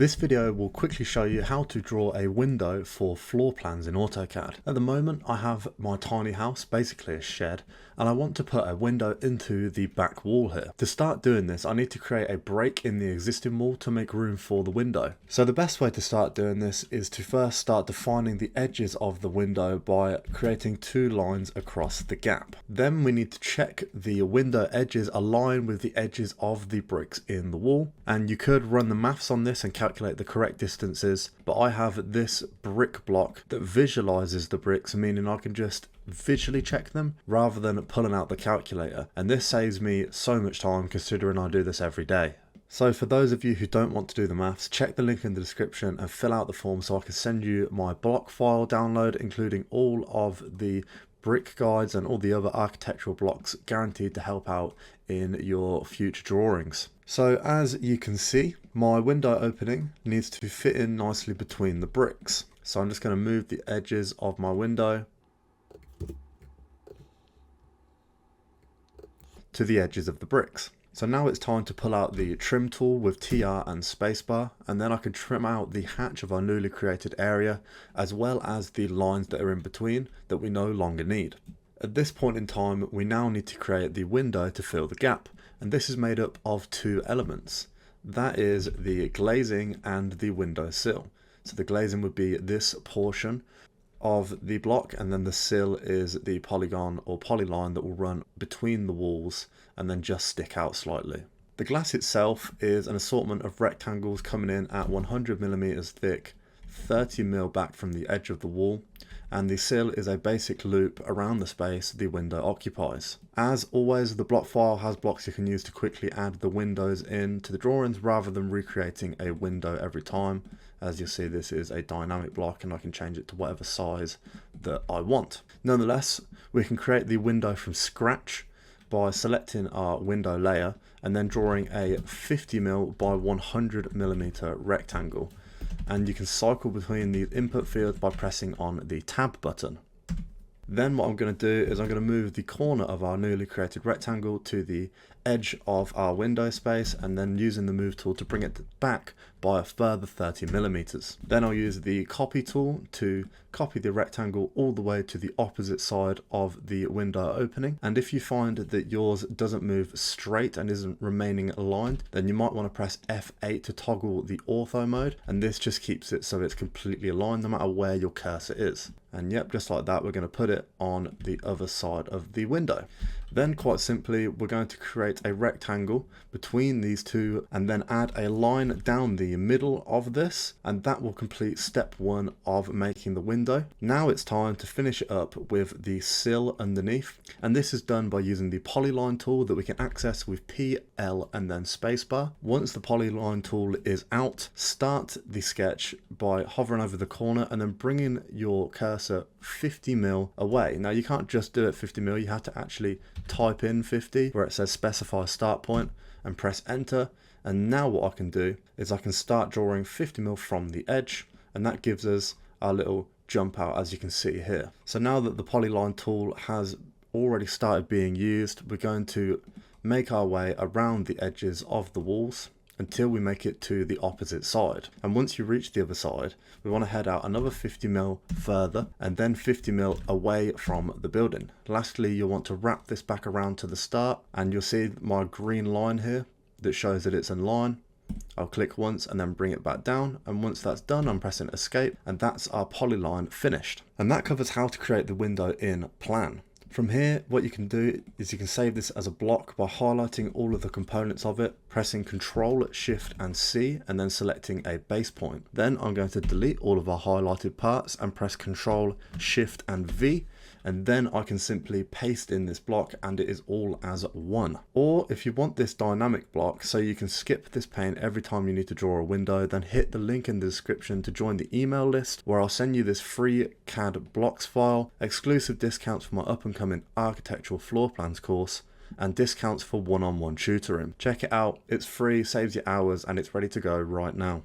This video will quickly show you how to draw a window for floor plans in AutoCAD. At the moment I have my tiny house, basically a shed, and I want to put a window into the back wall here. To start doing this I need to create a break in the existing wall to make room for the window. So the best way to start doing this is to first start defining the edges of the window by creating two lines across the gap. Then we need to check the window edges align with the edges of the bricks in the wall, and you could run the maths on this and calculate the correct distances, but I have this brick block that visualizes the bricks, meaning I can just visually check them rather than pulling out the calculator, and this saves me so much time considering I do this every day. So for those of you who don't want to do the maths, check the link in the description and fill out the form so I can send you my block file download including all of the brick guides and all the other architectural blocks, guaranteed to help out in your future drawings. So as you can see, my window opening needs to fit in nicely between the bricks. So I'm just going to move the edges of my window to the edges of the bricks. So now it's time to pull out the trim tool with TR and spacebar, and then I can trim out the hatch of our newly created area as well as the lines that are in between that we no longer need. At this point in time we now need to create the window to fill the gap, and this is made up of two elements. That is the glazing and the window sill. So the glazing would be this portion of the block, and then the sill is the polygon or polyline that will run between the walls and then just stick out slightly. The glass itself is an assortment of rectangles coming in at 100mm thick, 30mm back from the edge of the wall, and the sill is a basic loop around the space the window occupies. As always, the block file has blocks you can use to quickly add the windows into the drawings rather than recreating a window every time. As you see, this is a dynamic block and I can change it to whatever size that I want. Nonetheless, we can create the window from scratch by selecting our window layer and then drawing a 50mm by 100mm rectangle. And you can cycle between the input fields by pressing on the tab button. Then what I'm going to do is I'm going to move the corner of our newly created rectangle to the edge of our window space, and then using the move tool to bring it back by a further 30mm. Then I'll use the copy tool to copy the rectangle all the way to the opposite side of the window opening, and if you find that yours doesn't move straight and isn't remaining aligned, then you might want to press F8 to toggle the ortho mode, and this just keeps it so it's completely aligned no matter where your cursor is. And yep, just like that, we're going to put it on the other side of the window. Then quite simply, we're going to create a rectangle between these two and then add a line down the middle of this, and that will complete step one of making the window. Now it's time to finish it up with the sill underneath, and this is done by using the polyline tool that we can access with P, L and then spacebar. Once the polyline tool is out, start the sketch by hovering over the corner and then bringing your cursor 50mm away. Now you can't just do it 50mm, you have to actually type in 50 where it says specify start point and press enter. And now what I can do is I can start drawing 50mm from the edge, and that gives us our little jump out as you can see here. So now that the polyline tool has already started being used, we're going to make our way around the edges of the walls until we make it to the opposite side. And once you reach the other side, we want to head out another 50mm further and then 50mm away from the building. Lastly, you'll want to wrap this back around to the start, and you'll see my green line here that shows that it's in line. I'll click once and then bring it back down, and once that's done I'm pressing escape, and that's our polyline finished. And that covers how to create the window in Plan. From here, what you can do is you can save this as a block by highlighting all of the components of it, pressing Ctrl, Shift and C, and then selecting a base point. Then I'm going to delete all of our highlighted parts and press Ctrl, Shift and V, and then I can simply paste in this block and it is all as one. Or if you want this dynamic block so you can skip this pane every time you need to draw a window, then hit the link in the description to join the email list where I'll send you this free CAD blocks file, exclusive discounts for my up and coming architectural floor plans course, and discounts for one-on-one tutoring. Check it out, it's free, saves you hours, and it's ready to go right now.